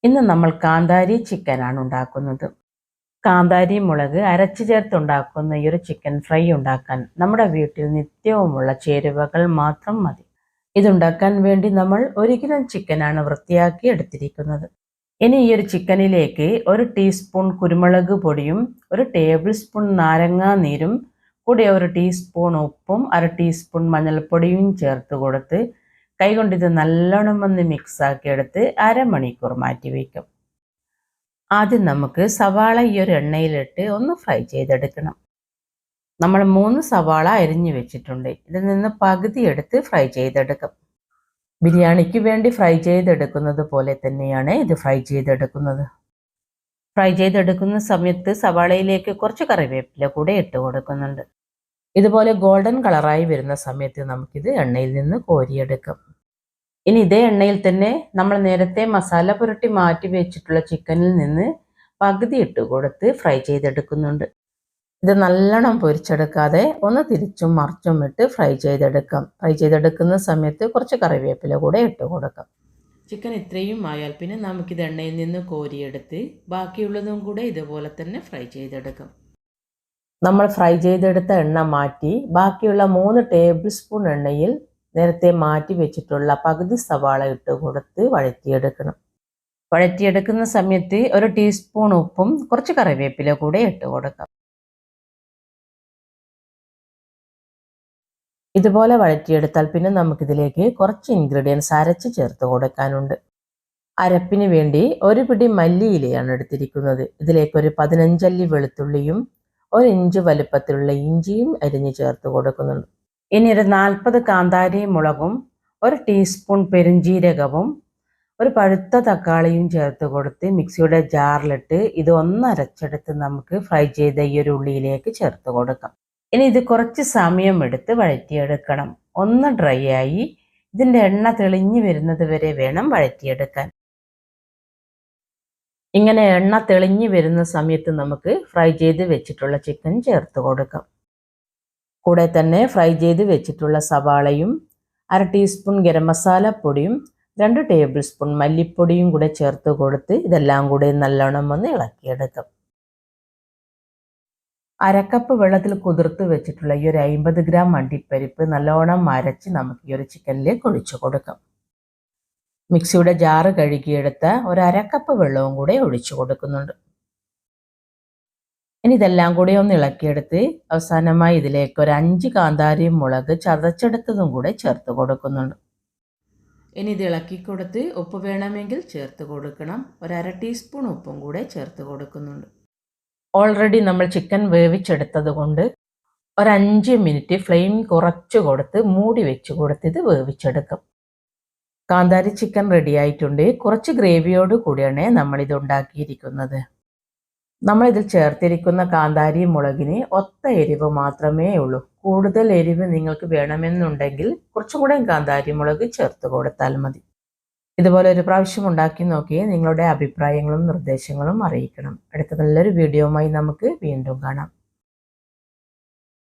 ഇന്ന് നമ്മൾ കാന്താരി ചിക്കനാണ് ഉണ്ടാക്കുന്നത്. കാന്താരി മുളക് അരച്ചു ചേർത്തുണ്ടാക്കുന്ന ഈ ഒരു ചിക്കൻ ഫ്രൈ ഉണ്ടാക്കാൻ നമ്മുടെ വീട്ടിൽ നിത്യവുമുള്ള ചേരുവകൾ മാത്രം മതി. ഇതുണ്ടാക്കാൻ വേണ്ടി നമ്മൾ 1 കിലോ ചിക്കനാണ് വൃത്തിയാക്കി എടുത്തിരിക്കുന്നത്. ഇനി ഈ ഒരു ചിക്കനിലേക്ക് 1 ടീസ്പൂൺ കുരുമുളക് പൊടിയും 1 ടേബിൾ സ്പൂൺ നാരങ്ങാ നീരും കൂടി 1 ടീസ്പൂൺ ഉപ്പും 1/2 ടീസ്പൂൺ മഞ്ഞൾപ്പൊടിയും ചേർത്ത് കൊടുത്ത് കൈകൊണ്ട് ഇത് നല്ലോണം ഒന്ന് മിക്സാക്കി എടുത്ത് അരമണിക്കൂർ മാറ്റി വയ്ക്കും. ആദ്യം നമുക്ക് സവാള ഈ ഒരു എണ്ണയിലിട്ട് ഒന്ന് ഫ്രൈ ചെയ്തെടുക്കണം. നമ്മൾ 3 സവാള അരിഞ്ഞു വെച്ചിട്ടുണ്ട്. ഇതിൽ നിന്ന് പകുതി എടുത്ത് ഫ്രൈ ചെയ്തെടുക്കും. ബിരിയാണിക്ക് വേണ്ടി ഫ്രൈ ചെയ്തെടുക്കുന്നത് പോലെ തന്നെയാണ് ഇത് ഫ്രൈ ചെയ്തെടുക്കുന്നത്. ഫ്രൈ ചെയ്തെടുക്കുന്ന സമയത്ത് സവാളയിലേക്ക് കുറച്ച് കറിവേപ്പില കൂടെ ഇട്ട് കൊടുക്കുന്നുണ്ട്. ഇതുപോലെ ഗോൾഡൻ കളറായി വരുന്ന സമയത്ത് നമുക്കിത് എണ്ണയിൽ നിന്ന് കോരിയെടുക്കാം. ഇനി ഇതേ എണ്ണയിൽ തന്നെ നമ്മൾ നേരത്തെ മസാല പുരട്ടി മാറ്റി വെച്ചിട്ടുള്ള ചിക്കനിൽ നിന്ന് പകുതി ഇട്ട് കൊടുത്ത് ഫ്രൈ ചെയ്തെടുക്കുന്നുണ്ട്. ഇത് നല്ലോണം പൊരിച്ചെടുക്കാതെ ഒന്ന് തിരിച്ചും മറിച്ചും ഇട്ട് ഫ്രൈ ചെയ്തെടുക്കാം. ഫ്രൈ ചെയ്തെടുക്കുന്ന സമയത്ത് കുറച്ച് കറിവേപ്പില കൂടെ ഇട്ട് കൊടുക്കാം. ചിക്കൻ ഇത്രയും ആയാൽ പിന്നെ നമുക്കിത് എണ്ണയിൽ നിന്ന് കോരിയെടുത്ത് ബാക്കിയുള്ളതും കൂടെ ഇതുപോലെ തന്നെ ഫ്രൈ ചെയ്തെടുക്കാം. നമ്മൾ ഫ്രൈ ചെയ്തെടുത്ത എണ്ണ മാറ്റി ബാക്കിയുള്ള 3 ടേബിൾ സ്പൂൺ എണ്ണയിൽ നേരത്തെ മാറ്റി വെച്ചിട്ടുള്ള പകുതി സവാള ഇട്ട് കൊടുത്ത് വഴറ്റിയെടുക്കണം. വഴറ്റിയെടുക്കുന്ന സമയത്ത് 1 ടീസ്പൂൺ ഉപ്പും കുറച്ച് കറിവേപ്പില കൂടെ ഇട്ട് കൊടുക്കാം. ഇതുപോലെ വഴറ്റിയെടുത്താൽ പിന്നെ നമുക്കിതിലേക്ക് കുറച്ച് ഇൻഗ്രീഡിയൻസ് അരച്ച് ചേർത്ത് കൊടുക്കാനുണ്ട്. അരപ്പിന് വേണ്ടി 1 പിടി മല്ലിയിലയാണ് എടുത്തിരിക്കുന്നത്. ഇതിലേക്ക് ഒരു 15 അല്ലി വെളുത്തുള്ളിയും 1 ഇഞ്ച് വലുപ്പത്തിലുള്ള ഇഞ്ചിയും അരിഞ്ഞ് ചേർത്ത് കൊടുക്കുന്നുണ്ട്. ഇനി ഒരു 40 കാന്താരി മുളകും 1 ടീസ്പൂൺ പെരുംജീരകവും 1 പഴുത്ത തക്കാളിയും ചേർത്ത് കൊടുത്ത് മിക്സിയുടെ ജാറിലിട്ട് ഇത് ഒന്ന് അരച്ചെടുത്ത് നമുക്ക് ഫ്രൈ ചെയ്ത ഈ ഒരു ഉള്ളിയിലേക്ക് ചേർത്ത് കൊടുക്കാം. ഇനി ഇത് കുറച്ച് സമയം എടുത്ത് വഴറ്റിയെടുക്കണം. ഒന്ന് ഡ്രൈ ആയി ഇതിൻ്റെ എണ്ണ തെളിഞ്ഞു വരുന്നത് വരെ വേണം വഴറ്റിയെടുക്കാൻ. ഇങ്ങനെ എണ്ണ തെളിഞ്ഞു വരുന്ന സമയത്ത് നമുക്ക് ഫ്രൈ ചെയ്ത് വെച്ചിട്ടുള്ള ചിക്കൻ ചേർത്ത് കൊടുക്കാം. കൂടെ തന്നെ ഫ്രൈ ചെയ്ത് വെച്ചിട്ടുള്ള സവാളയും 1/2 ടീസ്പൂൺ ഗരം മസാല പൊടിയും 2 ടേബിൾ സ്പൂൺ മല്ലിപ്പൊടിയും കൂടെ ചേർത്ത് കൊടുത്ത് ഇതെല്ലാം കൂടെ നല്ലോണം ഒന്ന് ഇളക്കിയെടുക്കാം. 1/2 കപ്പ് വെള്ളത്തിൽ കുതിർത്ത് വെച്ചിട്ടുള്ള ഈ ഒരു 50 ഗ്രാം അണ്ടിപ്പരിപ്പ് നല്ലോണം അരച്ച് നമുക്ക് ഈ ഒരു ചിക്കനിലേക്ക് ഒഴിച്ചു കൊടുക്കാം. മിക്സിയുടെ ജാറ് കഴുകിയെടുത്ത 1/2 കപ്പ് വെള്ളവും കൂടെ ഒഴിച്ചു കൊടുക്കുന്നുണ്ട്. ഇനി ഇതെല്ലാം കൂടി ഒന്ന് ഇളക്കിയെടുത്ത് അവസാനമായി ഇതിലേക്ക് ഒരു 5 കാന്താരി മുളക് ചതച്ചെടുത്തതും കൂടെ ചേർത്ത് കൊടുക്കുന്നുണ്ട്. ഇനി ഇത് ഇളക്കി കൊടുത്ത് ഉപ്പ് വേണമെങ്കിൽ ചേർത്ത് കൊടുക്കണം. 1/2 ടീസ്പൂൺ ഉപ്പും കൂടെ ചേർത്ത് കൊടുക്കുന്നുണ്ട്. ഓൾറെഡി നമ്മൾ ചിക്കൻ വേവിച്ചെടുത്തത് കൊണ്ട് ഒരു 5 മിനിറ്റ് ഫ്ലെയിം കുറച്ച് കൊടുത്ത് മൂടി വെച്ച് കൊടുത്ത് ഇത് വേവിച്ചെടുക്കും. കാന്താരി ചിക്കൻ റെഡി ആയിട്ടുണ്ട്. കുറച്ച് ഗ്രേവിയോട് കൂടിയാണ് നമ്മളിത് ഉണ്ടാക്കിയിരിക്കുന്നത്. നമ്മളിതിൽ ചേർത്തിരിക്കുന്ന കാന്താരി മുളകിന് ഒത്ത എരിവ് മാത്രമേ ഉള്ളൂ. കൂടുതൽ എരിവ് നിങ്ങൾക്ക് വേണമെന്നുണ്ടെങ്കിൽ കുറച്ചും കൂടെ കാന്താരി മുളക് ചേർത്ത് കൊടുത്താൽ മതി. ഇതുപോലെ ഒരു പ്രാവശ്യം ഉണ്ടാക്കി നോക്കി നിങ്ങളുടെ അഭിപ്രായങ്ങളും നിർദ്ദേശങ്ങളും അറിയിക്കണം. അടുത്ത നല്ലൊരു വീഡിയോയുമായി നമുക്ക് വീണ്ടും കാണാം.